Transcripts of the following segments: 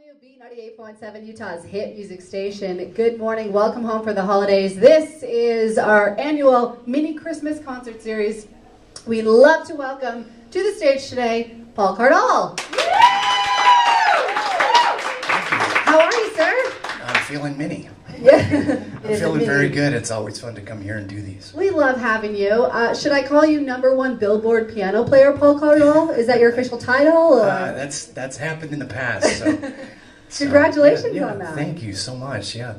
new B98.7, Utah's hit music station. Good morning, welcome home for the holidays. This is our annual mini Christmas concert series. We'd love to welcome to the stage today, Paul Cardall. How are you, sir? I'm feeling mini. Yeah. I'm feeling very good. It's always fun to come here and do these. We love having you. Should I call you #1 Billboard piano player, Paul Cardall? Is that your official title? Or? That's happened in the past. So, Congratulations on that. Thank you so much. Yeah,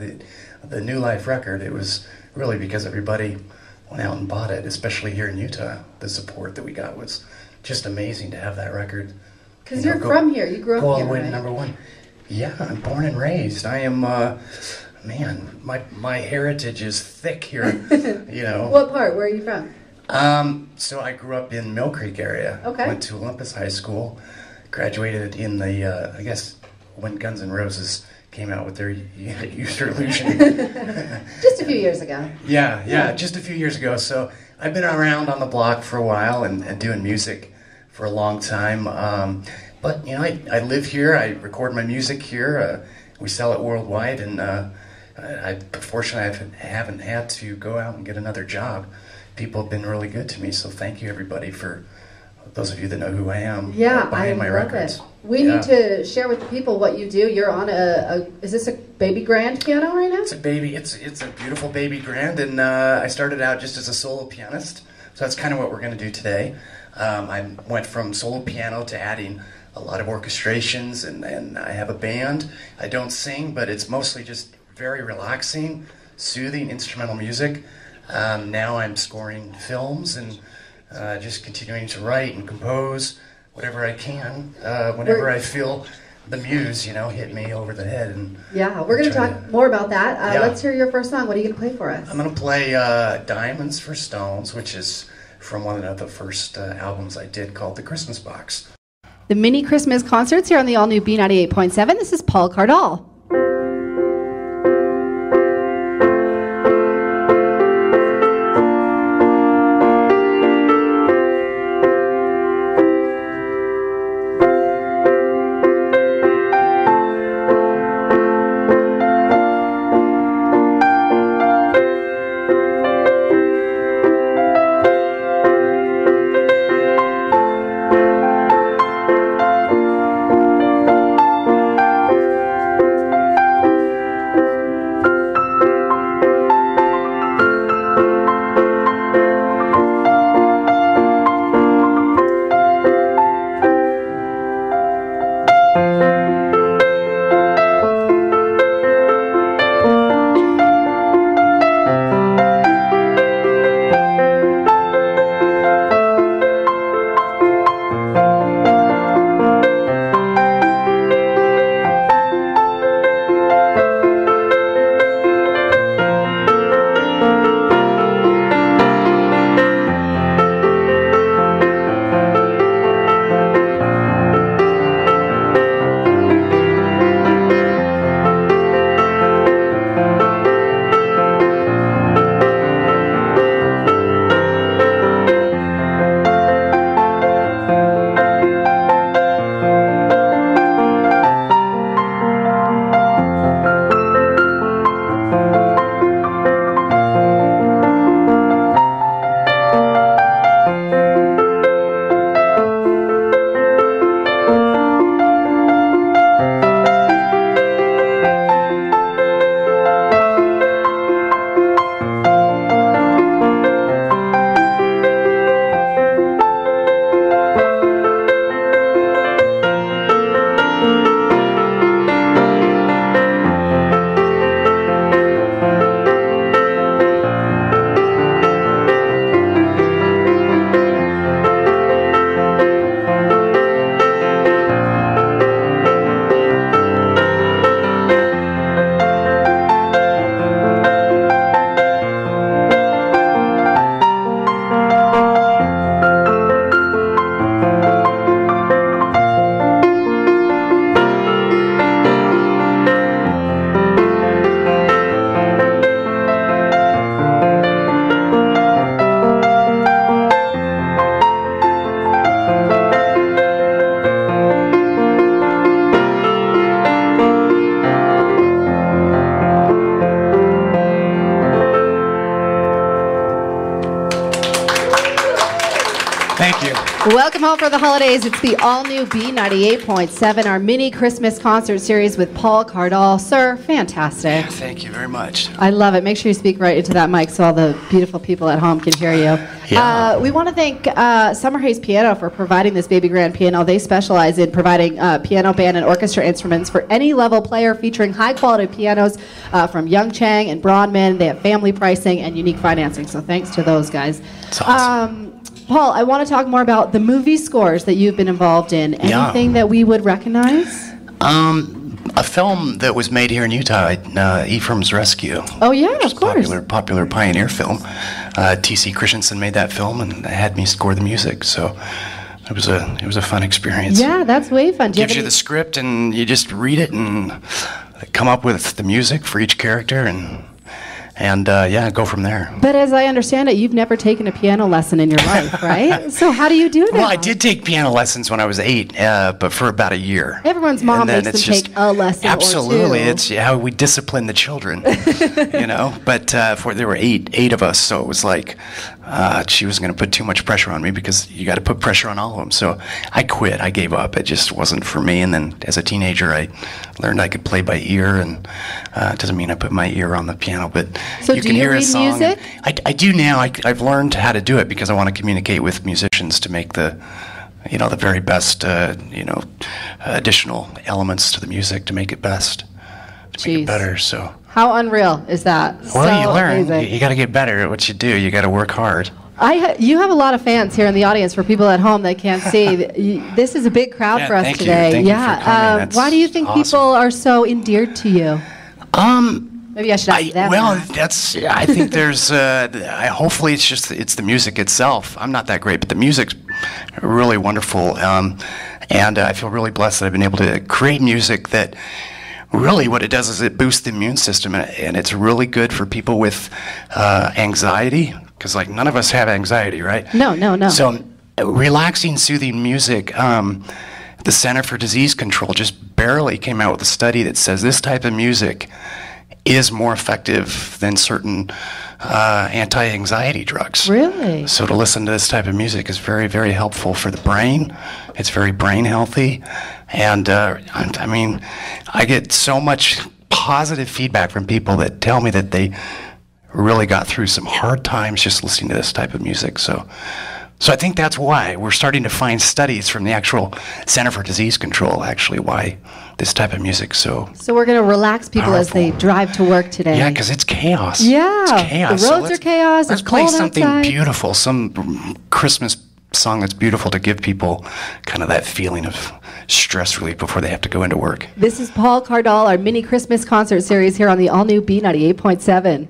the New Life record, it was really because everybody went out and bought it, especially here in Utah. The support that we got was just amazing to have that record. Because you're from here. You grew up here, all the way right? to #1. Yeah, I'm born and raised. I am... Man, my heritage is thick here, you know. What part? Where are you from? So I grew up in Mill Creek area. Okay. Went to Olympus High School. Graduated in the, I guess, when Guns N' Roses came out with their Use Your Illusion. Just a few years ago. Yeah, just a few years ago. So I've been around on the block for a while and doing music for a long time. But, you know, I live here. I record my music here. We sell it worldwide, and fortunately, I haven't had to go out and get another job. People have been really good to me, so thank you, everybody, for those of you that know who I am. Yeah, behind my records. It. We need to share with the people what you do. You're on is this a baby grand piano right now? It's a baby. It's a beautiful baby grand, and I started out just as a solo pianist, so that's kind of what we're going to do today. I went from solo piano to adding a lot of orchestrations, and I have a band. I don't sing, but it's mostly just very relaxing, soothing instrumental music. Now I'm scoring films and just continuing to write and compose whatever I can whenever I feel the muse, you know, hit me over the head. And yeah, we're going to talk more about that. Yeah. Let's hear your first song. What are you going to play for us? I'm going to play Diamonds for Stones, which is from one of the first albums I did called The Christmas Box. The mini Christmas concerts here on the all-new B98.7. This is Paul Cardall. Welcome home for the holidays. It's the all-new B98.7, our mini Christmas concert series with Paul Cardall. Sir, fantastic. Thank you very much. I love it. Make sure you speak right into that mic so all the beautiful people at home can hear you. Yeah. We want to thank Summer Hayes Piano for providing this baby grand piano. They specialize in providing piano, band, and orchestra instruments for any level player, featuring high-quality pianos from Young Chang and Broadman. They have family pricing and unique financing, so thanks to those guys. It's awesome. Paul, I want to talk more about the movie scores that you've been involved in. Anything that we would recognize? A film that was made here in Utah, Ephraim's Rescue. Oh yeah, of course. Popular pioneer film. T.C. Christensen made that film and had me score the music. So it was a fun experience. Yeah, that's way fun. Gives you the script and you just read it and come up with the music for each character and go from there. But as I understand it, you've never taken a piano lesson in your life, right? So how do you do that? Well, I did take piano lessons when I was 8, but for about a year. Everyone's mom makes them take a lesson absolutely, or two. It's how we discipline the children, But there were eight of us, so it was like she was going to put too much pressure on me because you got to put pressure on all of them. So I quit. I gave up. It just wasn't for me. And then as a teenager, I learned I could play by ear, and it doesn't mean I put my ear on the piano, but so you can hear a song. Music? I do now. I've learned how to do it because I want to communicate with musicians to make the very best, additional elements to the music to make it best, to make it better. So how unreal is that? Well, so you learn. Amazing. You got to get better at what you do. You got to work hard. You have a lot of fans here in the audience. For people at home that can't see, this is a big crowd for us today. Thank you for coming. Why do you think people are so endeared to you? Maybe I should ask them. Well, I think there's. Hopefully, it's the music itself. I'm not that great, but the music's really wonderful, and I feel really blessed that I've been able to create music that. Really, what it does is it boosts the immune system, and it's really good for people with anxiety. Because none of us have anxiety, right? No. So, relaxing, soothing music. The Center for Disease Control just barely came out with a study that says this type of music is more effective than certain anti-anxiety drugs. Really? So to listen to this type of music is very, very helpful for the brain. It's very brain healthy. And I get so much positive feedback from people that tell me that they really got through some hard times just listening to this type of music. So I think that's why we're starting to find studies from the actual Center for Disease Control, actually, why this type of music so we're going to relax people powerful. As they drive to work today. Yeah, because it's chaos. Yeah, it's chaos. The roads are chaos. Let's it's play cold something outside. beautiful, some Christmas song that's beautiful to give people kind of that feeling of stress relief before they have to go into work. This is Paul Cardall, our mini Christmas concert series here on the all-new B98.7.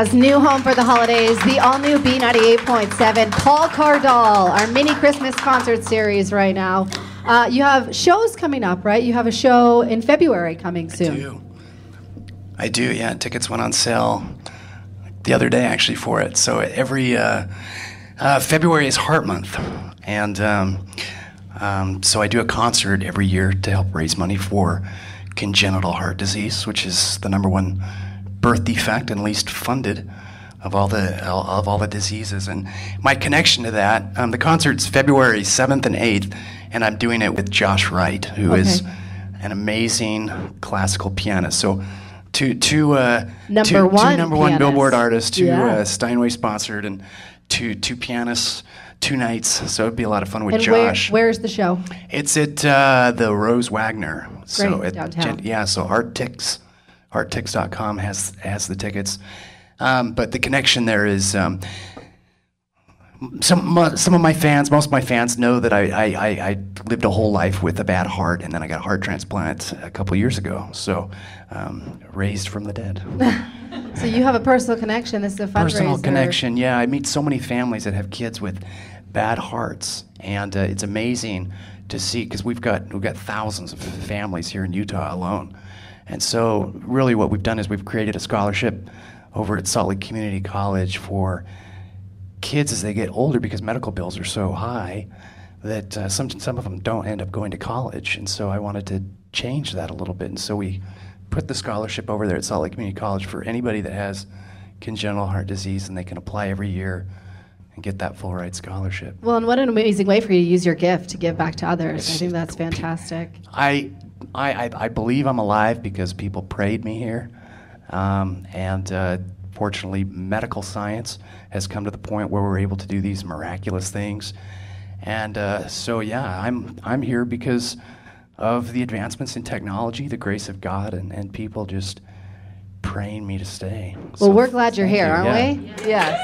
Utah's new home for the holidays, the all-new B98.7, Paul Cardall, our mini Christmas concert series right now. You have shows coming up, right? You have a show in February coming soon. I do, yeah. Tickets went on sale the other day, actually, for it. So every February is Heart Month, and so I do a concert every year to help raise money for congenital heart disease, which is the #1 birth defect and least funded of all the diseases. And my connection to that, the concert's February 7th and 8th, and I'm doing it with Josh Wright, who is an amazing classical pianist. So two number one Billboard artists, two Steinway sponsored, and two pianists, 2 nights. So it'd be a lot of fun with Josh. Where's the show? It's at the Rose Wagner. Great, downtown. Yeah, so Arttix.com has the tickets. But the connection there is some of my fans, most of my fans know that I lived a whole life with a bad heart, and then I got a heart transplant a couple years ago. So raised from the dead. So you have a personal connection. This is a fundraiser. Personal connection, yeah. I meet so many families that have kids with bad hearts, and it's amazing to see, because we've got thousands of families here in Utah alone. And so really what we've done is we've created a scholarship over at Salt Lake Community College for kids as they get older, because medical bills are so high that some of them don't end up going to college. And so I wanted to change that a little bit. And so we put the scholarship over there at Salt Lake Community College for anybody that has congenital heart disease, and they can apply every year and get that full ride scholarship. Well, and what an amazing way for you to use your gift to give back to others. I think that's fantastic. I believe I'm alive because people prayed me here, and fortunately medical science has come to the point where we're able to do these miraculous things. And so yeah, I'm here because of the advancements in technology, the grace of God, and people just praying me to stay. Well, so we're glad you're here, aren't we? Yes.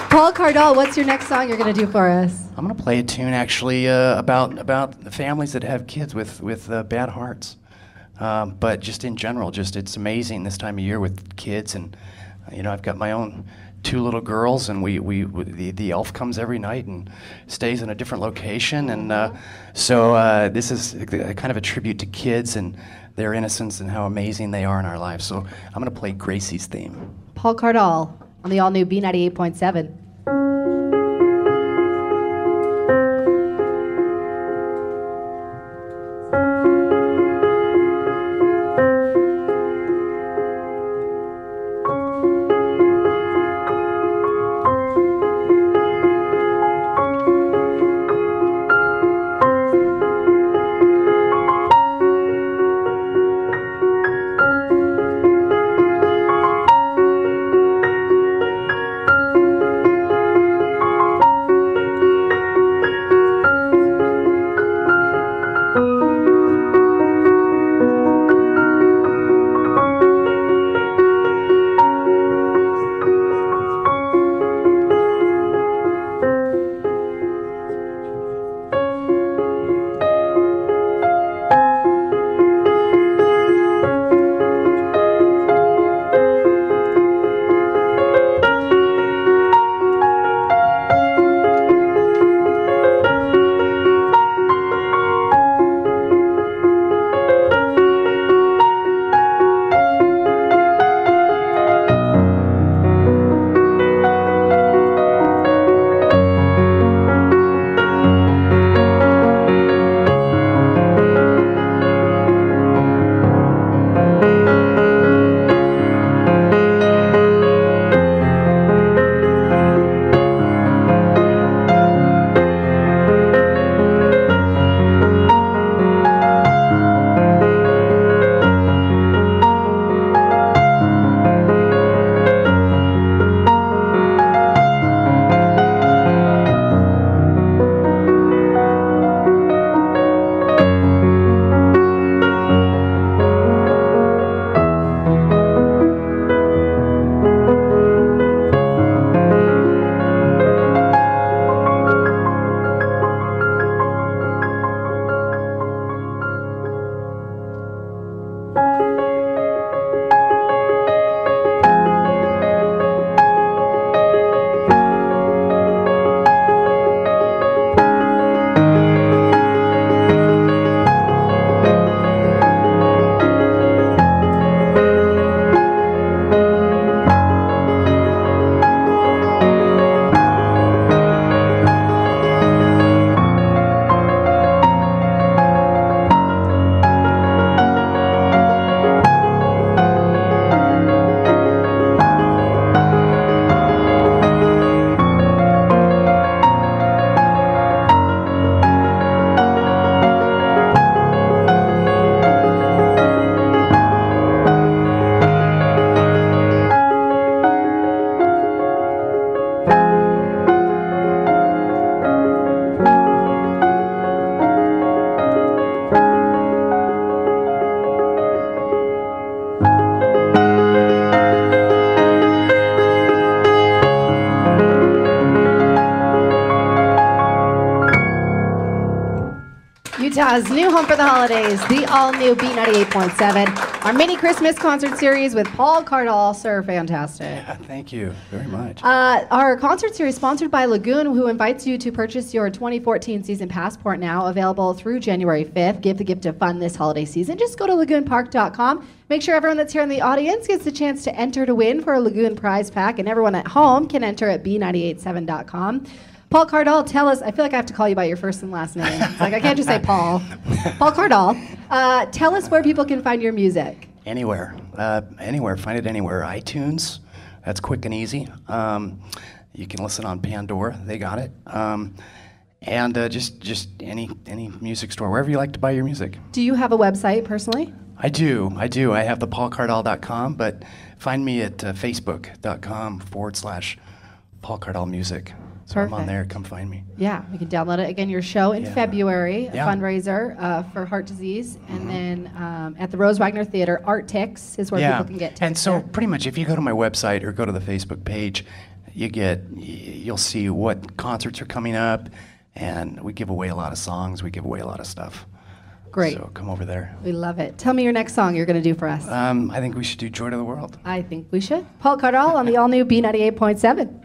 Paul Cardall, what's your next song you're going to do for us? I'm going to play a tune actually about the families that have kids with bad hearts. But just in general, it's amazing this time of year with kids. And I've got my own 2 little girls, and the elf comes every night and stays in a different location. And so this is kind of a tribute to kids and their innocence and how amazing they are in our lives. So I'm going to play Gracie's theme. Paul Cardall on the all-new B98.7. Utah's new home for the holidays, the all-new B98.7, our mini Christmas concert series with Paul Cardall. Sir, fantastic. Yeah, thank you very much. Our concert series sponsored by Lagoon, who invites you to purchase your 2014 season passport now, available through January 5th. Give the gift of fun this holiday season. Just go to lagoonpark.com. Make sure everyone that's here in the audience gets the chance to enter to win for a Lagoon prize pack, and everyone at home can enter at B987.com. Paul Cardall, tell us, I feel like I have to call you by your first and last name. It's like I can't just say Paul. Paul Cardall, tell us where people can find your music. Anywhere. Anywhere. Find it anywhere. iTunes. That's quick and easy. You can listen on Pandora. They got it. And just any music store, wherever you like to buy your music. Do you have a website personally? I do. I have the paulcardall.com, but find me at facebook.com/Paul Cardall Music. So Perfect. I'm on there. Come find me. Yeah, we can download it. Again, your show in February, a Yeah. fundraiser for heart disease. And then at the Rose Wagner Theater, Art Tix is where people can get tickets. And so there. pretty much if you go to my website or go to the Facebook page, you'll see what concerts are coming up, and we give away a lot of songs. We give away a lot of stuff. Great. So come over there. We love it. Tell me your next song you're going to do for us. I think we should do Joy to the World. I think we should. Paul Cardall on the all-new B98.7.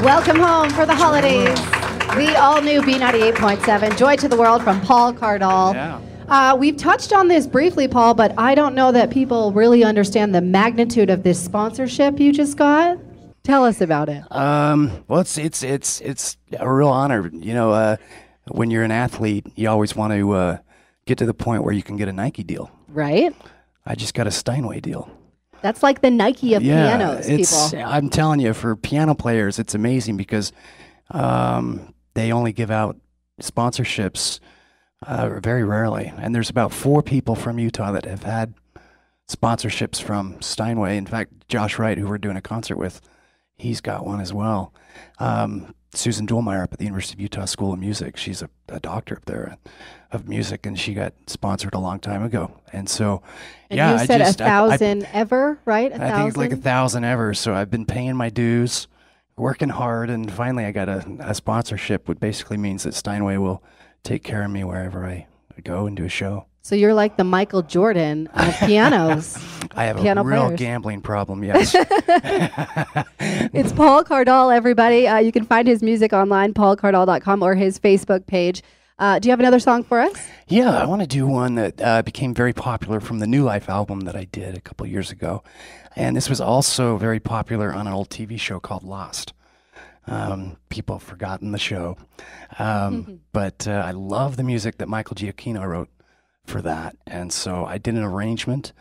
Welcome home for the holidays. The all-new B98.7, Joy to the World from Paul Cardall. Yeah. We've touched on this briefly, Paul, but I don't know that people really understand the magnitude of this sponsorship you just got. Tell us about it. Well, it's a real honor. You know, when you're an athlete, you always want to get to the point where you can get a Nike deal. Right? I just got a Steinway deal. That's like the Nike of pianos, people. I'm telling you, for piano players, it's amazing because they only give out sponsorships very rarely. And there's about 4 people from Utah that have had sponsorships from Steinway. In fact, Josh Wright, who we're doing a concert with, he's got one as well. Susan Dolmeyer up at the University of Utah School of Music, she's a doctor up there of music, and she got sponsored a long time ago. And so, and yeah, you said 1,000 ever, right? I think it's like 1,000 ever. So I've been paying my dues, working hard, and finally I got a sponsorship, which basically means that Steinway will take care of me wherever I go and do a show. So you're like the Michael Jordan of pianos. I have a real gambling problem, yes. It's Paul Cardall, everybody. You can find his music online, paulcardall.com, or his Facebook page. Do you have another song for us? Yeah, I want to do one that became very popular from the New Life album that I did a couple years ago. And this was also very popular on an old TV show called Lost. People have forgotten the show. But I love the music that Michael Giacchino wrote for that, and so I did an arrangement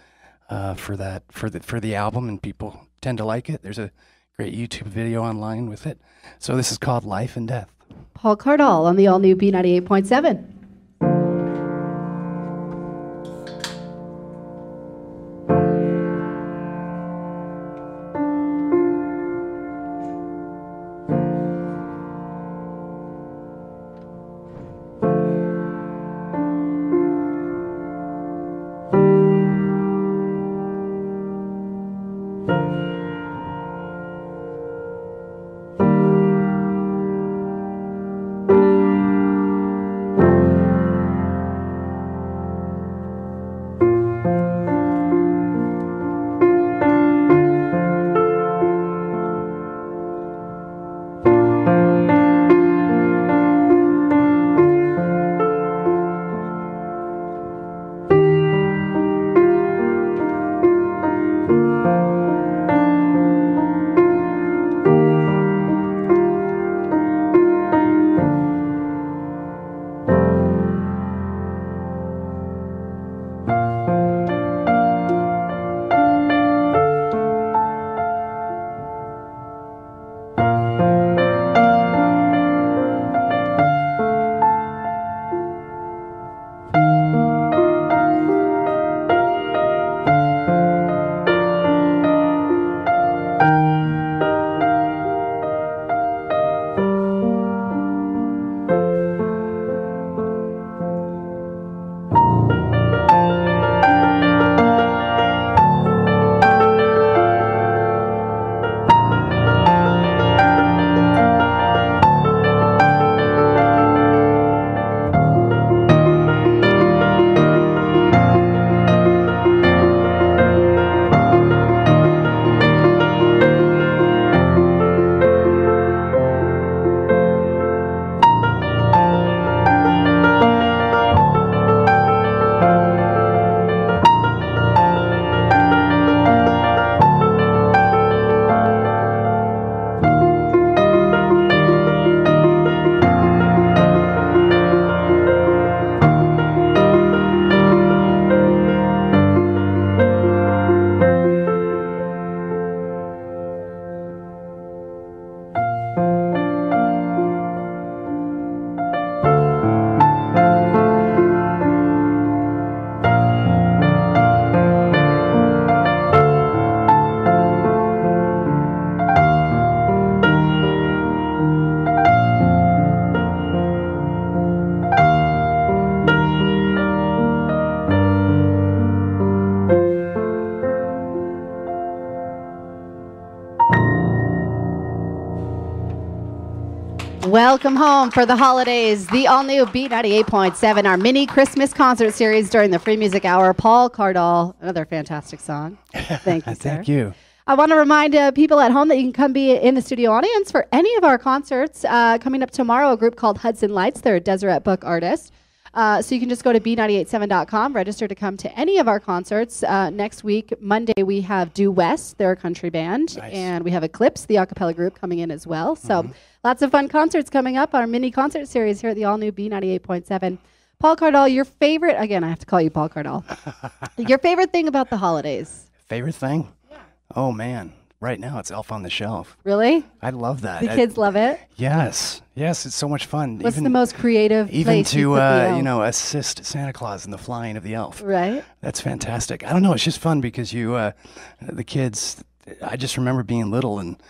for the album, and people tend to like it. There's a great YouTube video online with it. So this is called Life and Death. Paul Cardall on the all-new B98.7. Welcome home for the holidays. The all-new B98.7, our mini Christmas concert series during the Free Music Hour. Paul Cardall, another fantastic song. Thank you, sir. Thank you. I want to remind people at home that you can come be in the studio audience for any of our concerts. Coming up tomorrow, a group called Hudson Lights. They're a Deseret Book artist. So you can just go to B987.com, register to come to any of our concerts. Next week, Monday, we have Due West. They're a country band. Nice. And we have Eclipse, the a cappella group, coming in as well. So lots of fun concerts coming up, our mini concert series here at the all-new B98.7. Paul Cardall, your favorite, again, I have to call you Paul Cardall. Your favorite thing about the holidays? Favorite thing? Yeah. Oh, man. Right now, it's Elf on the Shelf. Really? I love that. The kids love it? Yes. Yes, it's so much fun. What's the most creative place you put the elf? Assist Santa Claus in the flying of the elf. Right. That's fantastic. I don't know, it's just fun because the kids, I just remember being little and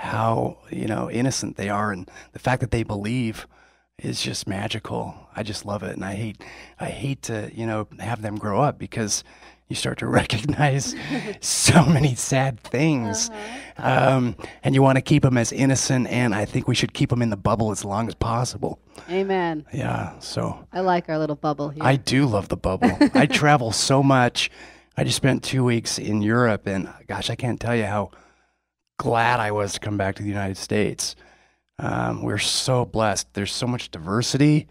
how innocent they are, and the fact that they believe is just magical. I just love it, and I hate to have them grow up, because you start to recognize so many sad things, and you want to keep them as innocent, and I think we should keep them in the bubble as long as possible. Amen. Yeah, so I like our little bubble here. I do love the bubble. I travel so much. I just spent 2 weeks in Europe, and gosh, I can't tell you how glad I was to come back to the United States. We're so blessed. There's so much diversity,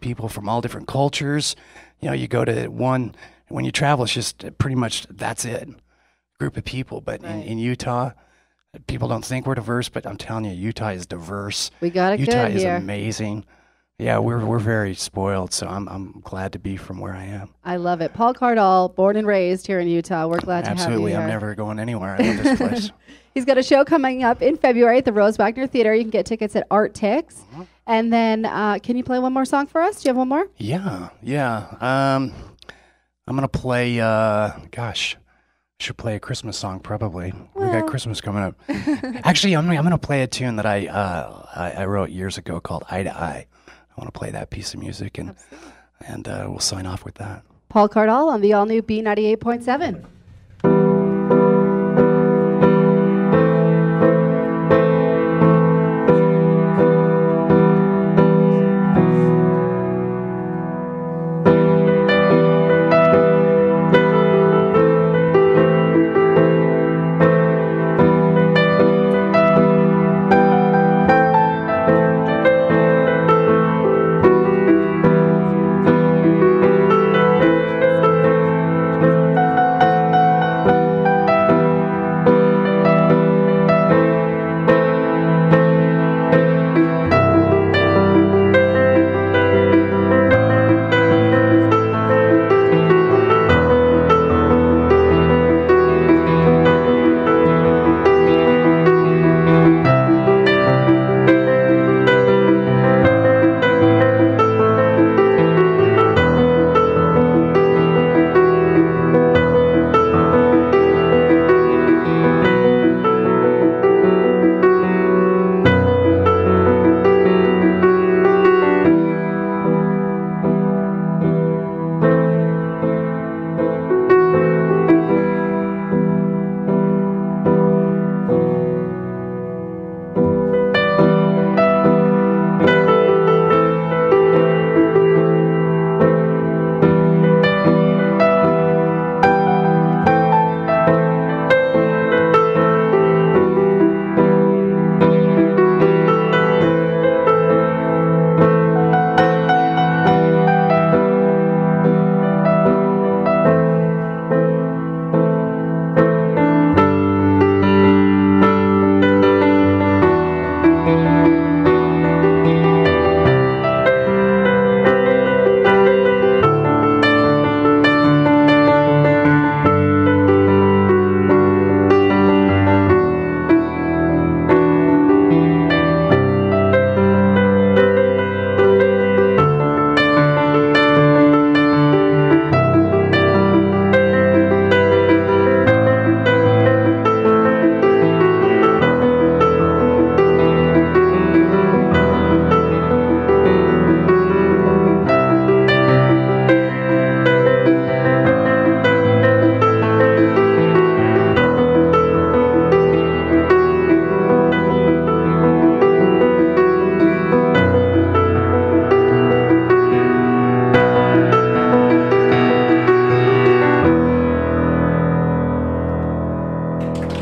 people from all different cultures. You go to one, when you travel, it's just pretty much, that's it, group of people. But right. in Utah, people don't think we're diverse, but I'm telling you, Utah is diverse. We got it Utah good is here. amazing. Yeah, we're very spoiled, so I'm glad to be from where I am. I love it. Paul Cardall, born and raised here in Utah. We're glad to have you Absolutely, here. I'm never going anywhere. I love this place. He's got a show coming up in February at the Rose Wagner Theater. You can get tickets at Art Tix. And then, can you play one more song for us? Do you have one more? Yeah. I'm gonna play. Gosh, I should play a Christmas song probably. We got Christmas coming up. Actually, I'm gonna play a tune that I wrote years ago called "Eye to Eye." I want to play that piece of music, and we'll sign off with that. Paul Cardall on the all-new B98.7.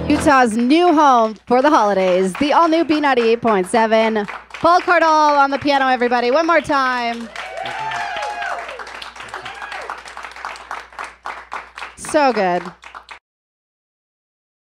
Utah's new home for the holidays, the all-new B98.7. Paul Cardall on the piano, everybody. One more time. So good.